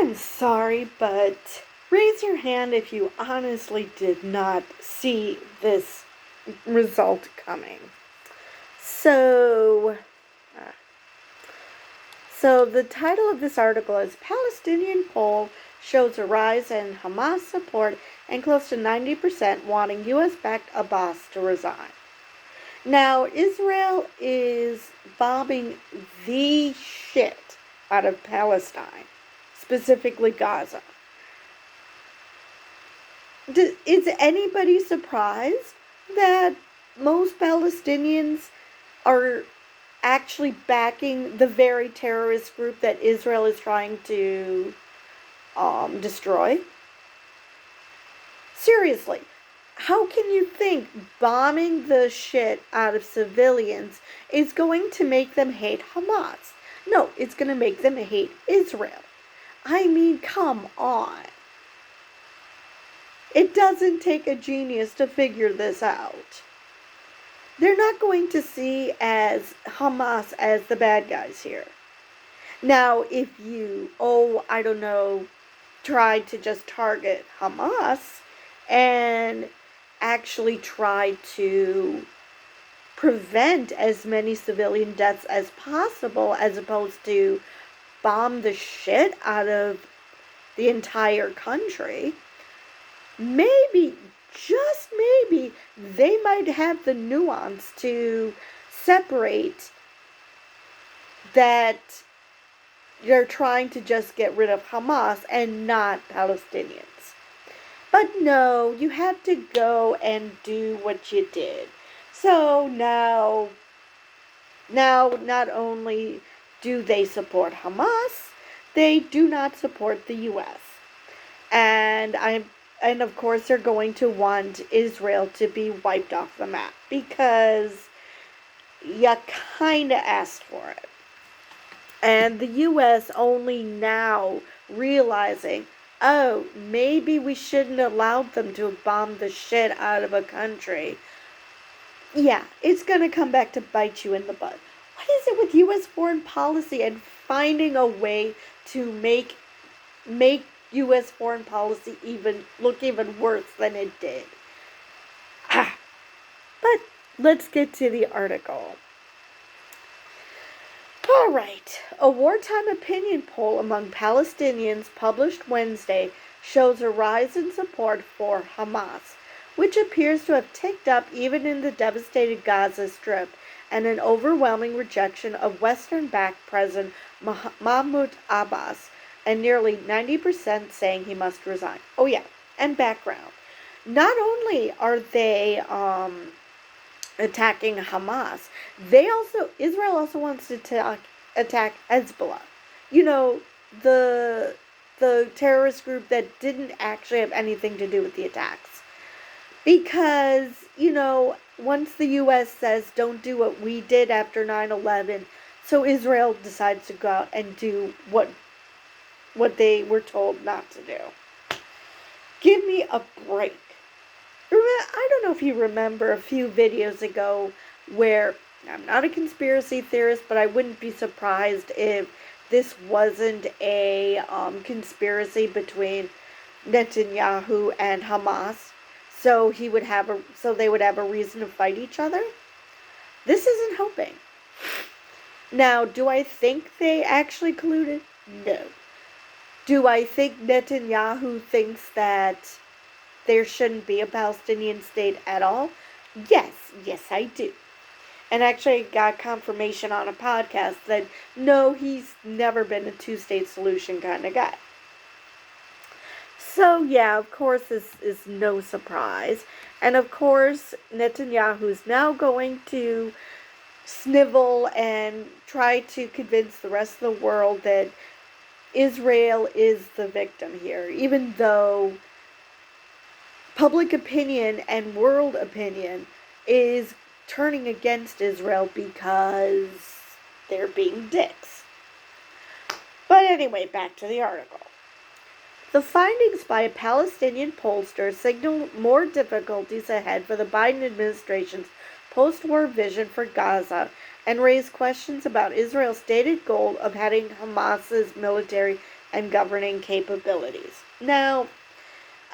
I'm sorry, but raise your hand if you honestly did not see this result coming. So, uh, so the title of this article is Palestinian Poll Shows a Rise in Hamas Support and Close to 90% Wanting U.S.-Backed Abbas to Resign. Now, Israel is bombing the shit out of Palestine, specifically Gaza. Is anybody surprised that most Palestinians are actually backing the very terrorist group that Israel is trying to destroy? Seriously, how can you think bombing the shit out of civilians is going to make them hate Hamas? No, it's going to make them hate Israel. I mean, come on. It doesn't take a genius to figure this out. They're not going to see as Hamas as the bad guys here. Now, if you, tried to just target Hamas and actually try to prevent as many civilian deaths as possible as opposed to bomb the shit out of the entire country, maybe, just maybe, they might have the nuance to separate that you're trying to just get rid of Hamas and not Palestinians. But no, you have to go and do what you did. So now not only do they support Hamas, they do not support the U.S. And of course they're going to want Israel to be wiped off the map because you kind of asked for it. And the U.S. only now realizing, oh, maybe we shouldn't have allowed them to bomb the shit out of a country. Yeah, it's going to come back to bite you in the butt. What is it with U.S. foreign policy and finding a way to make U.S. foreign policy look even worse than it did? But let's get to the article. All right. A wartime opinion poll among Palestinians published Wednesday shows a rise in support for Hamas, which appears to have ticked up even in the devastated Gaza Strip, and an overwhelming rejection of Western-backed President Mahmoud Abbas, and nearly 90% saying he must resign. Oh yeah, and background. Not only are they attacking Hamas, Israel also wants to attack Hezbollah. You know, the terrorist group that didn't actually have anything to do with the attacks. Because, once the U.S. says don't do what we did after 9/11, so Israel decides to go out and do what they were told not to do. Give me a break. I don't know if you remember a few videos ago where, I'm not a conspiracy theorist, but I wouldn't be surprised if this wasn't a conspiracy between Netanyahu and Hamas, so they would have a reason to fight each other. This isn't helping. Now, do I think they actually colluded? No. Do I think Netanyahu thinks that there shouldn't be a Palestinian state at all? Yes, I do. And actually I got confirmation on a podcast that no, he's never been a two-state solution kind of guy. So yeah, of course this is no surprise. And of course Netanyahu's now going to snivel and try to convince the rest of the world that Israel is the victim here, even though public opinion and world opinion is turning against Israel because they're being dicks. But anyway, back to the article. The findings by a Palestinian pollster signal more difficulties ahead for the Biden administration's post-war vision for Gaza and raise questions about Israel's stated goal of having Hamas's military and governing capabilities. Now,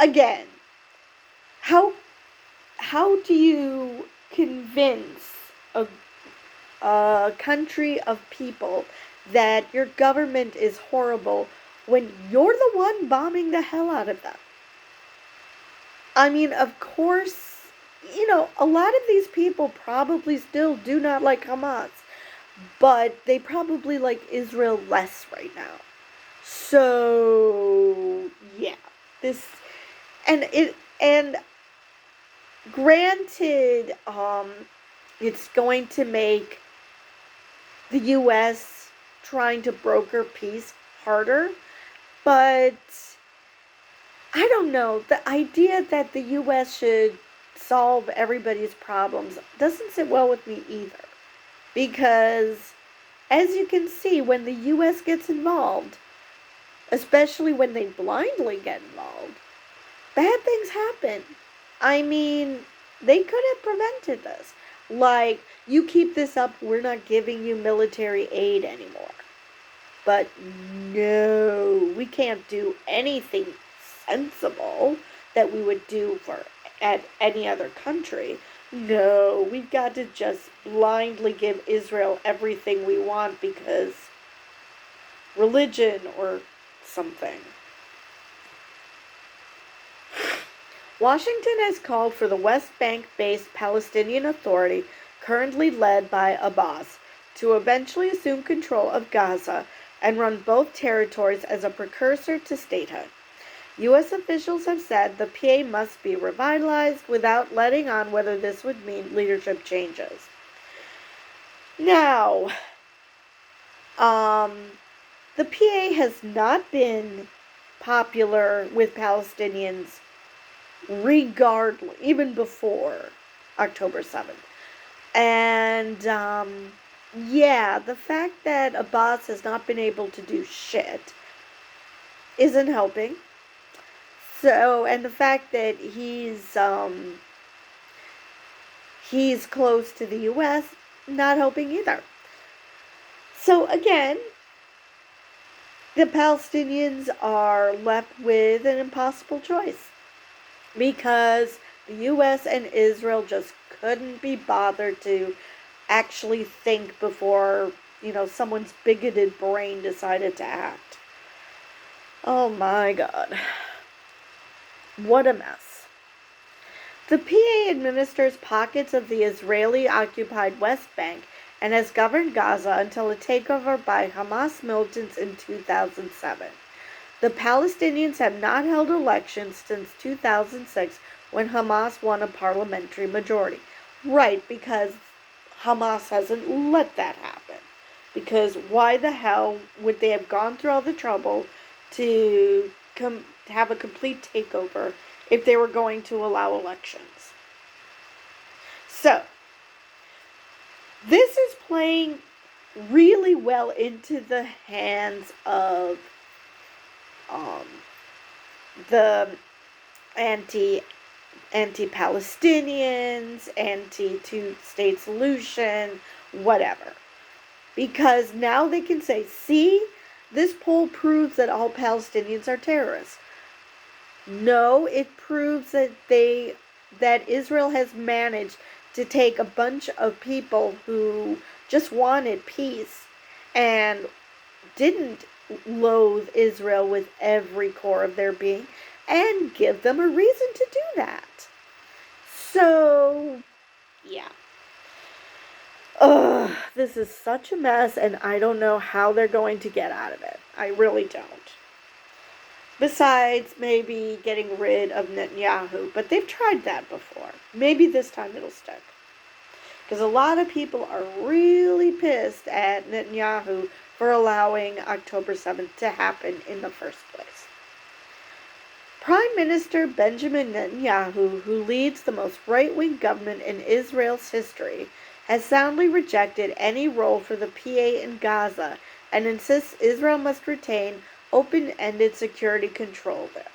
again, how do you convince a country of people that your government is horrible when you're the one bombing the hell out of them? I mean, of course, a lot of these people probably still do not like Hamas, but they probably like Israel less right now. So, yeah. This and granted, it's going to make the US trying to broker peace harder, but I don't know. The idea that the US should solve everybody's problems doesn't sit well with me either. Because, as you can see, when the US gets involved, especially when they blindly get involved, bad things happen. I mean, they could have prevented this. Like, you keep this up, we're not giving you military aid anymore. But no, we can't do anything sensible that we would do at any other country. No, we've got to just blindly give Israel everything we want because religion or something. Washington has called for the West Bank-based Palestinian Authority, currently led by Abbas, to eventually assume control of Gaza and run both territories as a precursor to statehood. U.S. officials have said the PA must be revitalized without letting on whether this would mean leadership changes. Now, the PA has not been popular with Palestinians regardless, even before October 7th. And, yeah, the fact that Abbas has not been able to do shit isn't helping. So, and the fact that he's close to the U.S., not helping either. So, again, the Palestinians are left with an impossible choice. Because the U.S. and Israel just couldn't be bothered to actually think before, someone's bigoted brain decided to act. Oh my God. What a mess. The PA administers pockets of the Israeli-occupied West Bank and has governed Gaza until a takeover by Hamas militants in 2007. The Palestinians have not held elections since 2006 when Hamas won a parliamentary majority. Right, because Hamas hasn't let that happen. Because why the hell would they have gone through all the trouble to have a complete takeover if they were going to allow elections? So, this is playing really well into the hands of the anti-Palestinians, anti-two-state solution, whatever. Because now they can say, see, this poll proves that all Palestinians are terrorists. No, it proves that Israel has managed to take a bunch of people who just wanted peace and didn't loathe Israel with every core of their being and give them a reason to do that. So, yeah. This is such a mess, and I don't know how they're going to get out of it. I really don't. Besides maybe getting rid of Netanyahu, but they've tried that before. Maybe this time it'll stick. Because a lot of people are really pissed at Netanyahu for allowing October 7th to happen in the first place. Prime Minister Benjamin Netanyahu, who leads the most right-wing government in Israel's history, has soundly rejected any role for the PA in Gaza and insists Israel must retain open-ended security control there.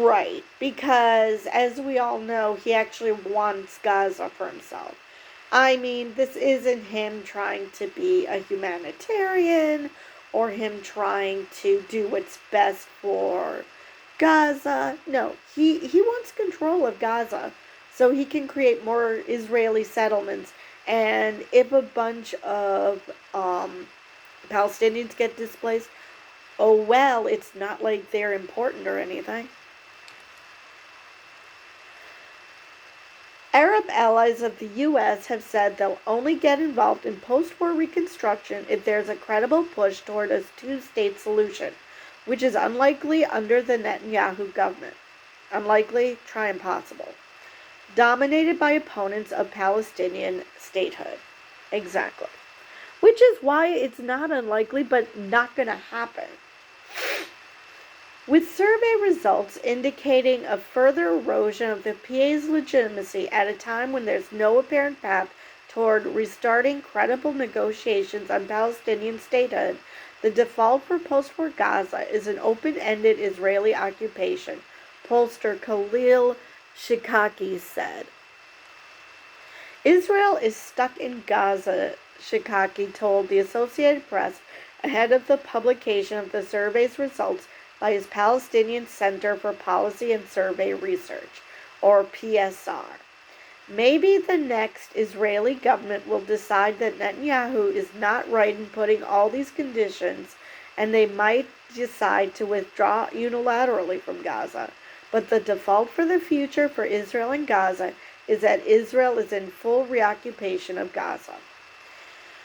Right, because as we all know, he actually wants Gaza for himself. I mean, this isn't him trying to be a humanitarian or him trying to do what's best for Gaza. No, he wants control of Gaza so he can create more Israeli settlements. And if a bunch of Palestinians get displaced, oh well, it's not like they're important or anything. Arab allies of the U.S. have said they'll only get involved in post-war reconstruction if there's a credible push toward a two-state solution, which is unlikely under the Netanyahu government. Unlikely, try impossible. Dominated by opponents of Palestinian statehood. Exactly. Which is why it's not unlikely, but not going to happen. With survey results indicating a further erosion of the PA's legitimacy at a time when there's no apparent path toward restarting credible negotiations on Palestinian statehood, the default for post-war Gaza is an open-ended Israeli occupation, pollster Khalil Shikaki said. Israel is stuck in Gaza, Shikaki told the Associated Press ahead of the publication of the survey's results by his Palestinian Center for Policy and Survey Research, or PSR. Maybe the next Israeli government will decide that Netanyahu is not right in putting all these conditions, and they might decide to withdraw unilaterally from Gaza. But the default for the future for Israel and Gaza is that Israel is in full reoccupation of Gaza.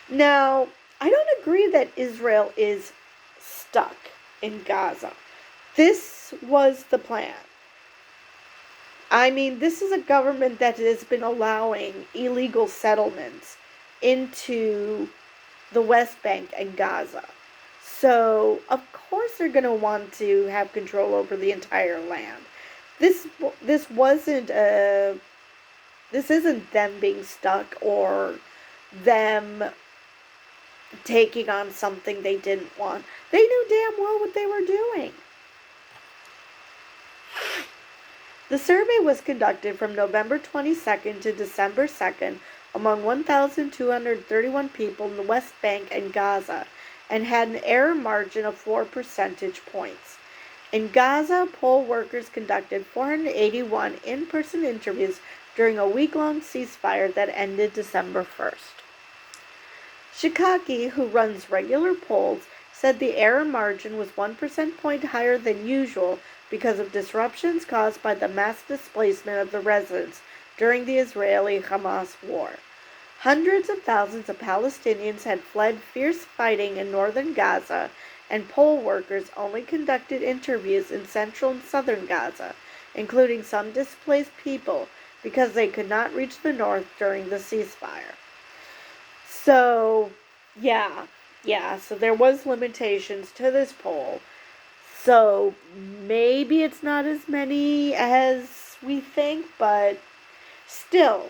Now, I don't agree that Israel is stuck in Gaza. This was the plan. I mean, this is a government that has been allowing illegal settlements into the West Bank and Gaza. So, of course they're going to want to have control over the entire land. This isn't them being stuck or them taking on something they didn't want. They knew damn well what they were doing. The survey was conducted from November 22nd to December 2nd among 1,231 people in the West Bank and Gaza and had an error margin of 4 percentage points. In Gaza, poll workers conducted 481 in-person interviews during a week-long ceasefire that ended December 1st. Shikaki, who runs regular polls, said the error margin was 1 percentage point higher than usual because of disruptions caused by the mass displacement of the residents during the Israeli-Hamas war. Hundreds of thousands of Palestinians had fled fierce fighting in northern Gaza, and poll workers only conducted interviews in central and southern Gaza, including some displaced people, because they could not reach the north during the ceasefire. So, so there was limitations to this poll. So maybe it's not as many as we think, but still,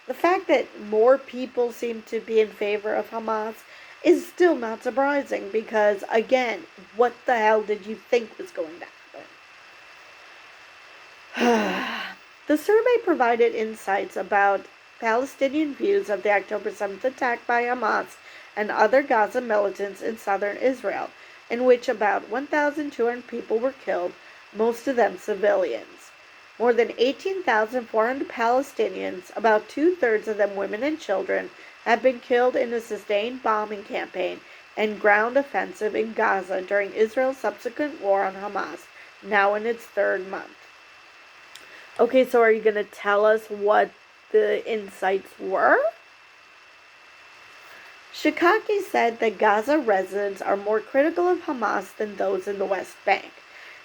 the fact that more people seem to be in favor of Hamas is still not surprising because, again, what the hell did you think was going to happen? The survey provided insights about Palestinian views of the October 7th attack by Hamas and other Gaza militants in southern Israel, in which about 1,200 people were killed, most of them civilians. More than 18,400 Palestinians, about two-thirds of them women and children, have been killed in a sustained bombing campaign and ground offensive in Gaza during Israel's subsequent war on Hamas, now in its third month. Okay, so are you going to tell us what the insights were? Shikaki said that Gaza residents are more critical of Hamas than those in the West Bank.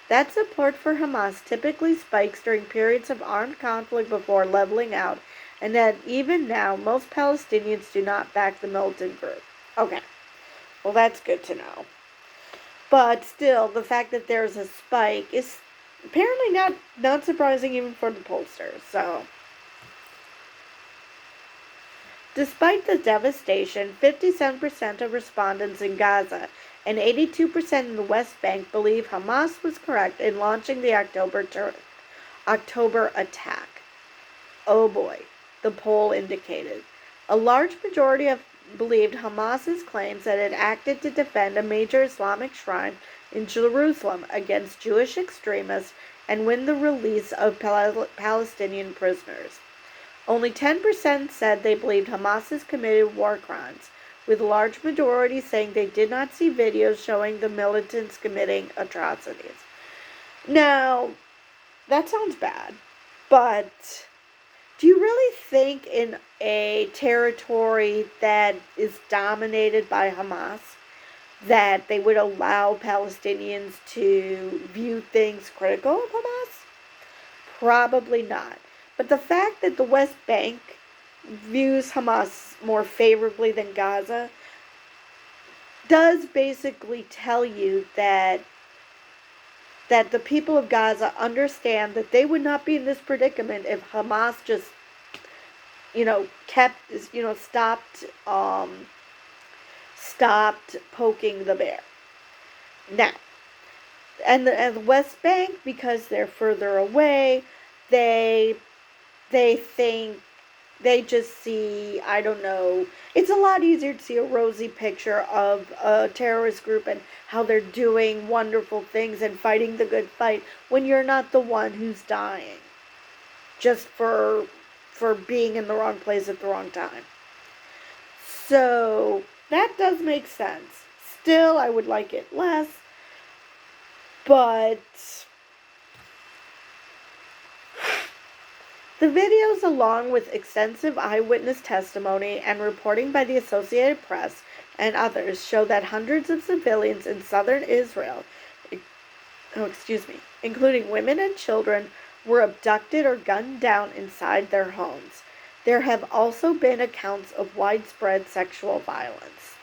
That support for Hamas typically spikes during periods of armed conflict before leveling out, and that even now, most Palestinians do not back the militant group. Okay, well that's good to know. But still, the fact that there's a spike is apparently not surprising even for the pollsters, so... Despite the devastation, 57% of respondents in Gaza and 82% in the West Bank believe Hamas was correct in launching the October attack. Oh boy, the poll indicated. A large majority of believed Hamas's claims that it acted to defend a major Islamic shrine in Jerusalem against Jewish extremists and win the release of Palestinian prisoners. Only 10% said they believed Hamas committed war crimes, with a large majority saying they did not see videos showing the militants committing atrocities. Now, that sounds bad, but do you really think in a territory that is dominated by Hamas that they would allow Palestinians to view things critical of Hamas? Probably not. But the fact that the West Bank views Hamas more favorably than Gaza does basically tell you that the people of Gaza understand that they would not be in this predicament if Hamas just, stopped poking the bear. Now, and the West Bank, because they're further away, they think, they just see, I don't know, it's a lot easier to see a rosy picture of a terrorist group and how they're doing wonderful things and fighting the good fight when you're not the one who's dying just for being in the wrong place at the wrong time. So that does make sense. Still, I would like it less, but the videos, along with extensive eyewitness testimony and reporting by the Associated Press and others, show that hundreds of civilians in southern Israel, including women and children, were abducted or gunned down inside their homes. There have also been accounts of widespread sexual violence.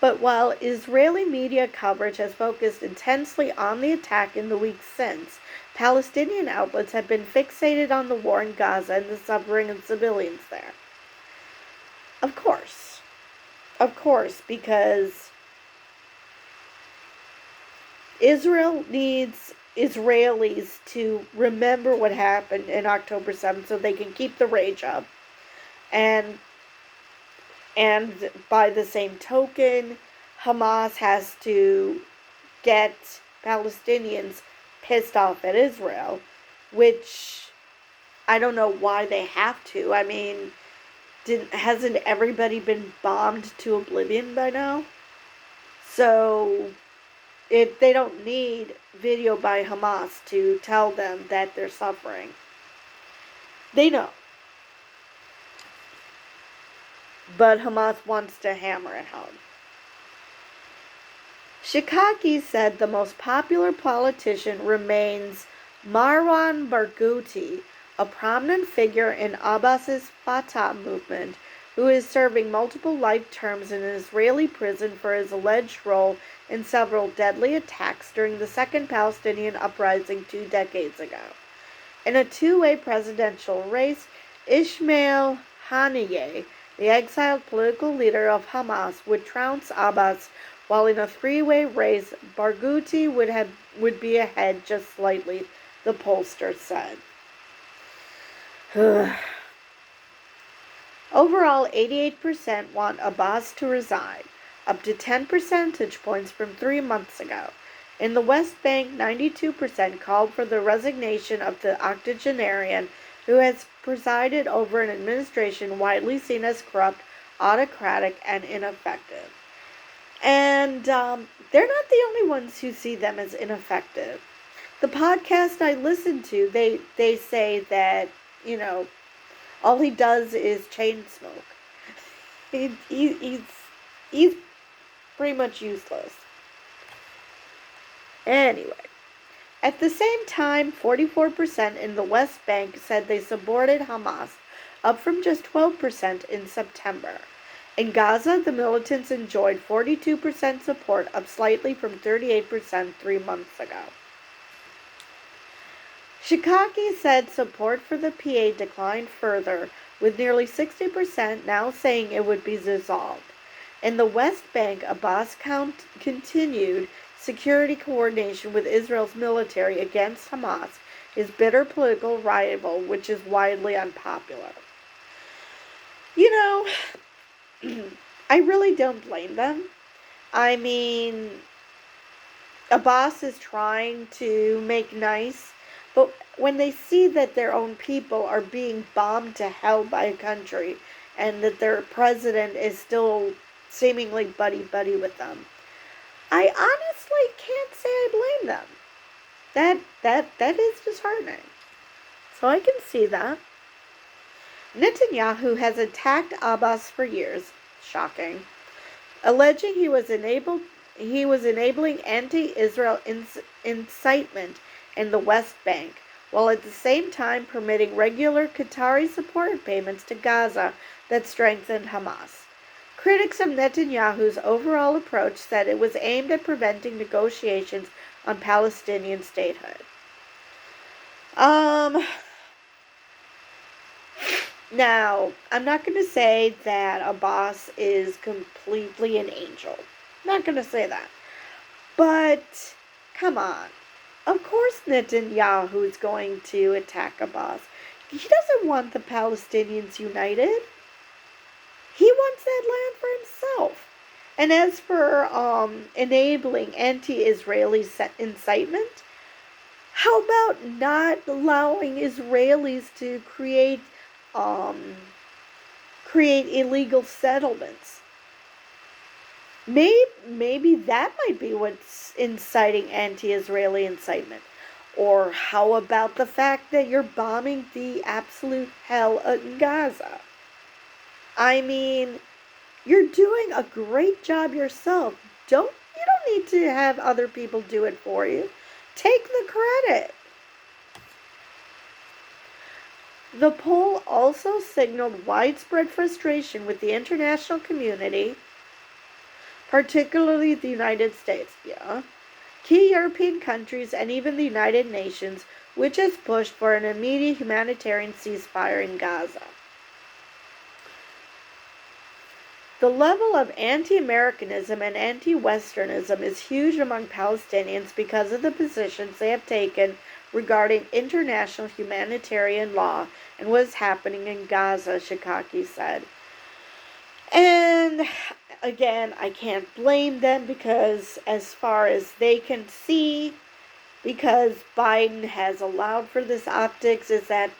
But while Israeli media coverage has focused intensely on the attack in the weeks since, Palestinian outlets have been fixated on the war in Gaza and the suffering of civilians there. Of course, because Israel needs Israelis to remember what happened in October 7th so they can keep the rage up. And by the same token, Hamas has to get Palestinians pissed off at Israel, which I don't know why they have to. I mean, hasn't everybody been bombed to oblivion by now? So they don't need video by Hamas to tell them that they're suffering. They know. But Hamas wants to hammer it home. Shikaki said the most popular politician remains Marwan Barghouti, a prominent figure in Abbas's Fatah movement, who is serving multiple life terms in an Israeli prison for his alleged role in several deadly attacks during the Second Palestinian Uprising 2 decades ago. In a two-way presidential race, Ismail Haniyeh, the exiled political leader of Hamas, would trounce Abbas, while in a three-way race, Barghouti would be ahead just slightly, the pollster said. Overall, 88% want Abbas to resign, up to 10 percentage points from 3 months ago. In the West Bank, 92% called for the resignation of the octogenarian who has presided over an administration widely seen as corrupt, autocratic, and ineffective. And they're not the only ones who see them as ineffective. The podcast I listen to, they say that, all he does is chain smoke. He's pretty much useless. Anyway, at the same time, 44% in the West Bank said they supported Hamas, up from just 12% in September. In Gaza, the militants enjoyed 42% support, up slightly from 38% 3 months ago. Shikaki said support for the PA declined further, with nearly 60% now saying it would be dissolved. In the West Bank, Abbas continued security coordination with Israel's military against Hamas, his bitter political rival, which is widely unpopular. You know, I really don't blame them. I mean, Abbas is trying to make nice, but when they see that their own people are being bombed to hell by a country and that their president is still seemingly buddy-buddy with them, I honestly can't say I blame them. That is disheartening. So I can see that. Netanyahu has attacked Abbas for years, shocking, alleging he was enabling anti-Israel incitement in the West Bank, while at the same time permitting regular Qatari support payments to Gaza that strengthened Hamas. Critics of Netanyahu's overall approach said it was aimed at preventing negotiations on Palestinian statehood. Now, I'm not going to say that Abbas is completely an angel. I'm not going to say that. But, come on. Of course Netanyahu is going to attack Abbas. He doesn't want the Palestinians united. He wants that land for himself. And as for enabling anti-Israeli incitement, how about not allowing Israelis to create illegal settlements? Maybe that might be what's inciting anti-Israeli incitement. Or how about the fact that you're bombing the absolute hell in Gaza? I mean, you're doing a great job yourself. You don't need to have other people do it for you. Take the credit. The poll also signaled widespread frustration with the international community, particularly the United States, key European countries, and even the United Nations, which has pushed for an immediate humanitarian ceasefire in Gaza. The level of anti-Americanism and anti-Westernism is huge among Palestinians because of the positions they have taken regarding international humanitarian law and what is happening in Gaza, Shikaki said. And again, I can't blame them because as far as they can see, because Biden has allowed for this optics, is that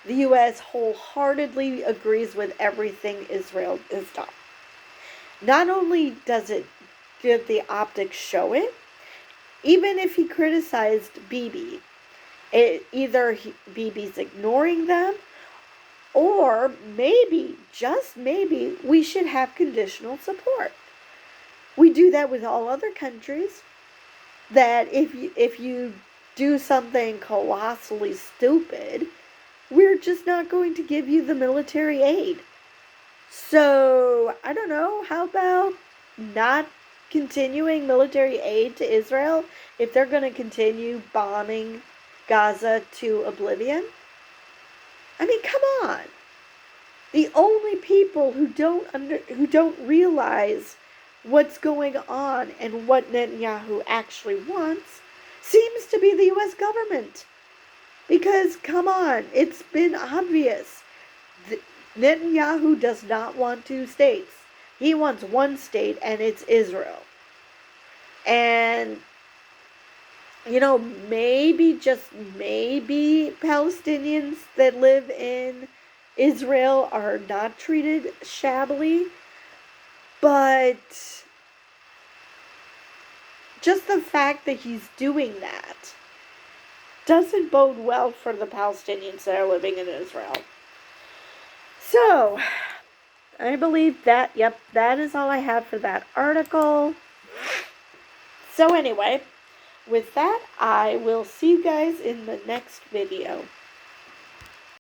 the U.S. wholeheartedly agrees with everything Israel has done. Not only did the optics show it, even if he criticized Bibi, either Bibi's ignoring them, or maybe, just maybe, we should have conditional support. We do that with all other countries, that if you do something colossally stupid, we're just not going to give you the military aid. So, I don't know, how about not continuing military aid to Israel if they're going to continue bombing Gaza to oblivion? I mean, come on. The only people who don't realize what's going on and what Netanyahu actually wants seems to be the U.S. government. Because, come on, it's been obvious. Netanyahu does not want two states. He wants one state, and it's Israel. And, maybe, just maybe, Palestinians that live in Israel are not treated shabbily. But just the fact that he's doing that doesn't bode well for the Palestinians that are living in Israel. So, I believe that, that is all I have for that article. So anyway, with that, I will see you guys in the next video.